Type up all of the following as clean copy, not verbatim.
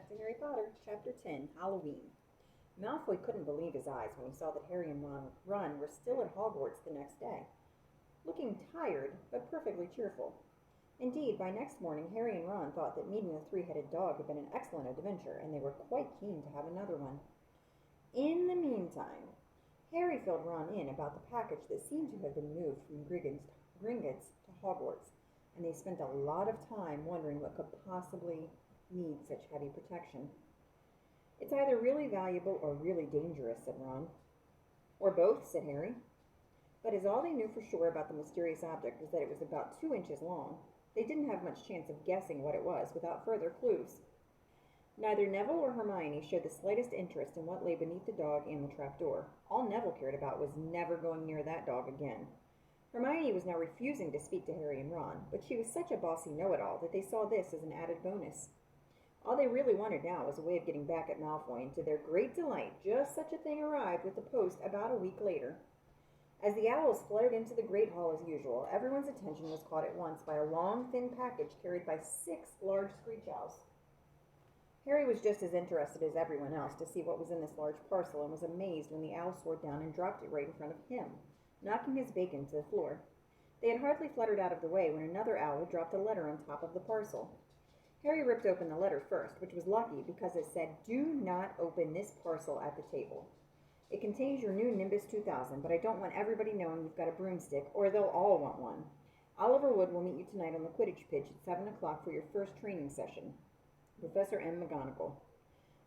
back to Harry Potter, Chapter 10, Halloween. Malfoy couldn't believe his eyes when he saw that Harry and Ron were still at Hogwarts the next day, looking tired but perfectly cheerful. Indeed, by next morning, Harry and Ron thought that meeting the three-headed dog had been an excellent adventure, and they were quite keen to have another one. In the meantime, Harry filled Ron in about the package that seemed to have been moved from Gringotts to Hogwarts, and they spent a lot of time wondering what could possibly need such heavy protection. It's either really valuable or really dangerous, said Ron. Or both, said Harry. But as all they knew for sure about the mysterious object was that it was about 2 inches long, they didn't have much chance of guessing what it was without further clues. Neither Neville or Hermione showed the slightest interest in what lay beneath the dog and the trapdoor. All Neville cared about was never going near that dog again. Hermione was now refusing to speak to Harry and Ron, but she was such a bossy know-it-all that they saw this as an added bonus. All they really wanted now was a way of getting back at Malfoy, and to their great delight, just such a thing arrived with the post about a week later. As the owls fluttered into the great hall as usual, everyone's attention was caught at once by a long, thin package carried by 6 large screech owls. Harry was just as interested as everyone else to see what was in this large parcel, and was amazed when the owl soared down and dropped it right in front of him, knocking his bacon to the floor. They had hardly fluttered out of the way when another owl dropped a letter on top of the parcel. Harry ripped open the letter first, which was lucky because it said, "Do not open this parcel at the table. It contains your new Nimbus 2000, but I don't want everybody knowing you've got a broomstick, or they'll all want one. Oliver Wood will meet you tonight on the Quidditch pitch at 7 o'clock for your first training session. Professor M. McGonagall."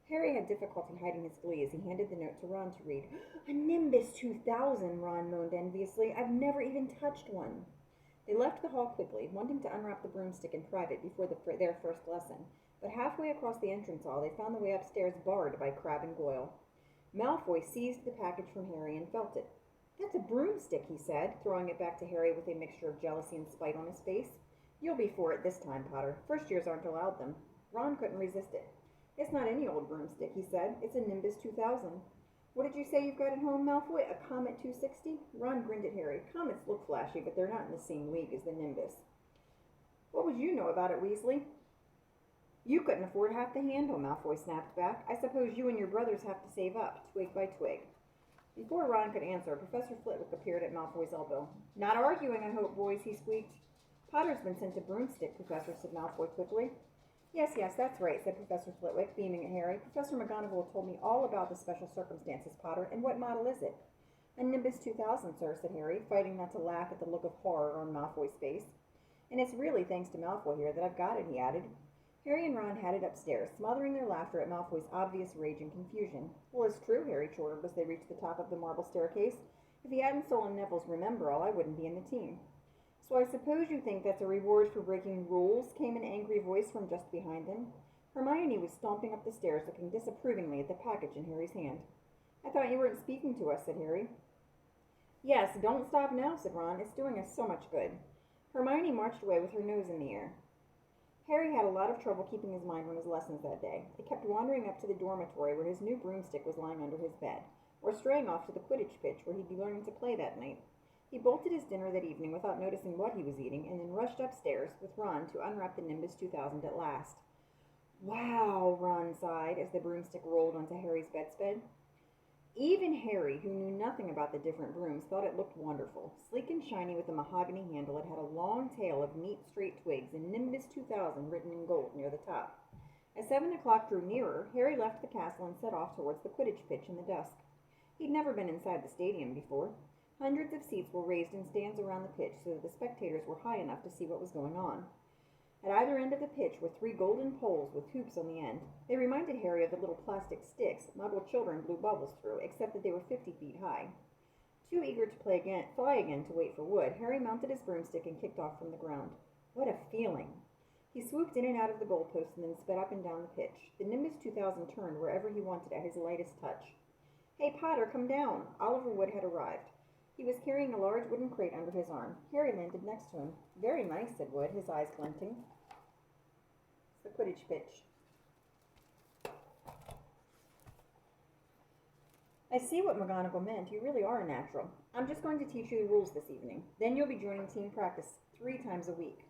Harry had difficulty hiding his glee as he handed the note to Ron to read. "A Nimbus 2000, Ron moaned enviously. "I've never even touched one." They left the hall quickly, wanting to unwrap the broomstick in private before their first lesson, but halfway across the entrance hall they found the way upstairs barred by Crabbe and Goyle. Malfoy seized the package from Harry and felt it. "That's a broomstick," he said, throwing it back to Harry with a mixture of jealousy and spite on his face. "You'll be for it this time, Potter. First years aren't allowed them." Ron couldn't resist it. "It's not any old broomstick," he said. "It's a Nimbus 2000. "What did you say you've got at home, Malfoy? A Comet 260? Ron grinned at Harry. "Comets look flashy, but they're not in the same league as the Nimbus." "What would you know about it, Weasley?" "You couldn't afford half the handle," Malfoy snapped back. "I suppose you and your brothers have to save up, twig by twig." Before Ron could answer, Professor Flitwick appeared at Malfoy's elbow. "Not arguing, I hope, boys," he squeaked. "Potter's been sent to Broomstick, Professor," said Malfoy quickly. Yes, that's right," said Professor Flitwick, beaming at Harry. "Professor McGonagall told me all about the special circumstances, Potter. And what model is it?" "A Nimbus 2000, sir," said Harry, fighting not to laugh at the look of horror on Malfoy's face. "And it's really thanks to Malfoy here that I've got it," he added. Harry and Ron headed upstairs, smothering their laughter at Malfoy's obvious rage and confusion. "Well, it's true," Harry chortled as they reached the top of the marble staircase. "If he hadn't stolen Neville's Remember-All, I wouldn't be in the team." "So I suppose you think that's a reward for breaking rules?" came an angry voice from just behind them. Hermione was stomping up the stairs, looking disapprovingly at the package in Harry's hand. "I thought you weren't speaking to us," said Harry. "Yes, don't stop now," said Ron. "It's doing us so much good." Hermione marched away with her nose in the air. Harry had a lot of trouble keeping his mind on his lessons that day. It kept wandering up to the dormitory where his new broomstick was lying under his bed, or straying off to the Quidditch pitch where he'd be learning to play that night. He bolted his dinner that evening without noticing what he was eating, and then rushed upstairs with Ron to unwrap the Nimbus 2000 at last. "Wow," Ron sighed as the broomstick rolled onto Harry's bedspread. Even Harry, who knew nothing about the different brooms, thought it looked wonderful. Sleek and shiny with a mahogany handle, it had a long tail of neat straight twigs and Nimbus 2000 written in gold near the top. As 7 o'clock drew nearer, Harry left the castle and set off towards the Quidditch pitch in the dusk. He'd never been inside the stadium before. Hundreds of seats were raised in stands around the pitch so that the spectators were high enough to see what was going on. At either end of the pitch were 3 golden poles with hoops on the end. They reminded Harry of the little plastic sticks Muggle children blew bubbles through, except that they were 50 feet high. Too eager to fly again to wait for Wood, Harry mounted his broomstick and kicked off from the ground. What a feeling! He swooped in and out of the goalposts and then sped up and down the pitch. The Nimbus 2000 turned wherever he wanted at his lightest touch. "Hey, Potter, come down!" Oliver Wood had arrived. He was carrying a large wooden crate under his arm. Harry landed next to him. "Very nice," said Wood, his eyes glinting. "It's the Quidditch pitch." "I see what McGonagall meant. You really are a natural. I'm just going to teach you the rules this evening. Then you'll be joining team practice 3 times a week."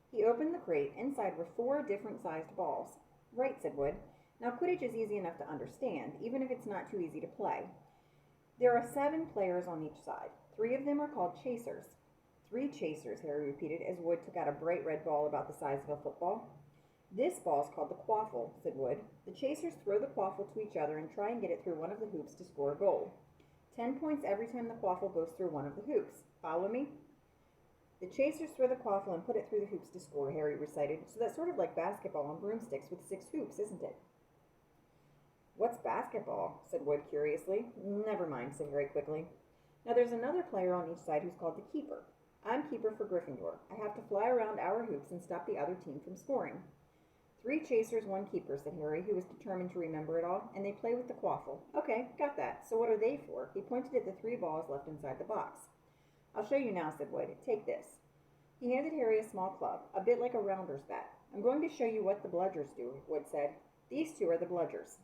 He opened the crate. Inside were 4 different-sized balls. "Right," said Wood. Now, Quidditch is easy enough to understand, even if it's not too easy to play. There are 7 players on each side. 3 of them are called chasers. 3 chasers, Harry repeated, as Wood took out a bright red ball about the size of a football. This ball is called the quaffle, said Wood. The chasers throw the quaffle to each other and try and get it through one of the hoops to score a goal. 10 points every time the quaffle goes through one of the hoops. Follow me? The chasers throw the quaffle and put it through the hoops to score, Harry recited. So that's sort of like basketball on broomsticks with 6 hoops, isn't it? What's basketball? Said Wood curiously. Never mind, said Harry quickly. Now there's another player on each side who's called the keeper. I'm keeper for Gryffindor. I have to fly around our hoops and stop the other team from scoring. 3 chasers, 1 keeper, said Harry, who was determined to remember it all, and they play with the quaffle. Okay, got that. So what are they for? He pointed at the 3 balls left inside the box. I'll show you now, said Wood. Take this. He handed Harry a small club, a bit like a rounder's bat. I'm going to show you what the bludgers do, Wood said. These 2 are the bludgers.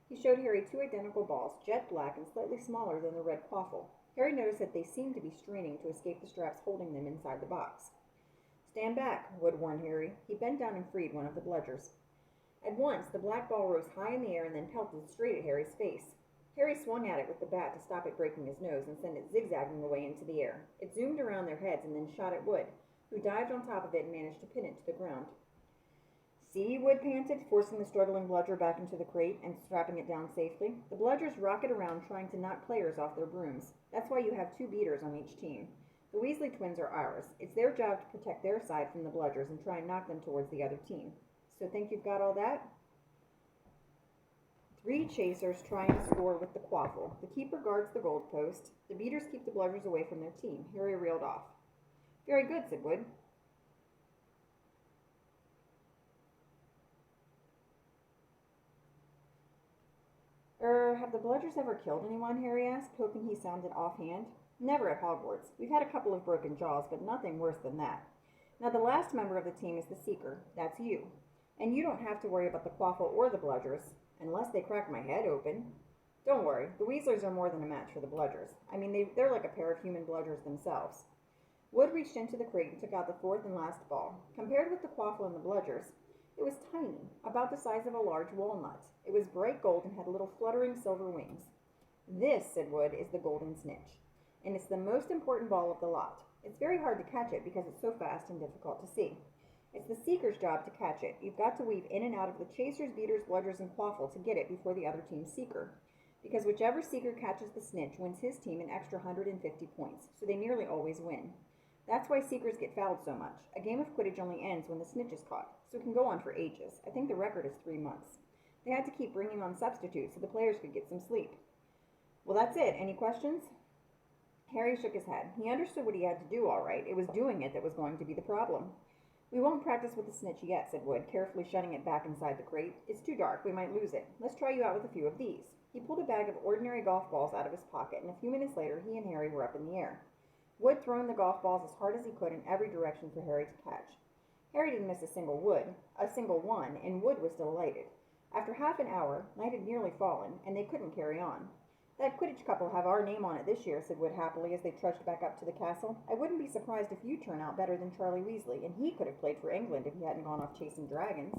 He showed Harry 2 identical balls, jet black and slightly smaller than the red quaffle. Harry noticed that they seemed to be straining to escape the straps holding them inside the box. Stand back, Wood warned Harry. He bent down and freed one of the bludgers. At once, the black ball rose high in the air and then pelted straight at Harry's face. Harry swung at it with the bat to stop it breaking his nose and send it zigzagging away into the air. It zoomed around their heads and then shot at Wood, who dived on top of it and managed to pin it to the ground. See, Wood panted, forcing the struggling bludger back into the crate and strapping it down safely. The bludgers rocket around trying to knock players off their brooms. That's why you have 2 beaters on each team. The Weasley twins are ours. It's their job to protect their side from the bludgers and try and knock them towards the other team. So think you've got all that? 3 chasers try and score with the quaffle. The keeper guards the goalpost. The beaters keep the bludgers away from their team. Harry reeled off. Very good, said Wood. Have the bludgers ever killed anyone? Harry asked, hoping he sounded offhand. Never at Hogwarts. We've had a couple of broken jaws, but nothing worse than that. Now, the last member of the team is the Seeker. That's you. And you don't have to worry about the quaffle or the bludgers, unless they crack my head open. Don't worry, the Weasleys are more than a match for the bludgers. I mean, they're like a pair of human bludgers themselves. Wood reached into the crate and took out the 4th and last ball. Compared with the quaffle and the bludgers, it was tiny, about the size of a large walnut. It was bright gold and had little fluttering silver wings. This, said Wood, is the golden snitch, and it's the most important ball of the lot. It's very hard to catch it because it's so fast and difficult to see. It's the Seeker's job to catch it. You've got to weave in and out of the chasers, beaters, bludgers, and quaffle to get it before the other team's Seeker. Because whichever Seeker catches the snitch wins his team an extra 150 points, so they nearly always win. That's why Seekers get fouled so much. A game of Quidditch only ends when the snitch is caught, so it can go on for ages. I think the record is 3 months. They had to keep bringing on substitutes so the players could get some sleep. Well, that's it. Any questions? Harry shook his head. He understood what he had to do all right. It was doing it that was going to be the problem. We won't practice with the snitch yet, said Wood, carefully shutting it back inside the crate. It's too dark. We might lose it. Let's try you out with a few of these. He pulled a bag of ordinary golf balls out of his pocket, and a few minutes later he and Harry were up in the air. Wood throwing the golf balls as hard as he could in every direction for Harry to catch. Harry didn't miss a single one, and Wood was delighted. After half an hour, night had nearly fallen, and they couldn't carry on. That Quidditch couple have our name on it this year, said Wood happily as they trudged back up to the castle. I wouldn't be surprised if you turn out better than Charlie Weasley, and he could have played for England if he hadn't gone off chasing dragons.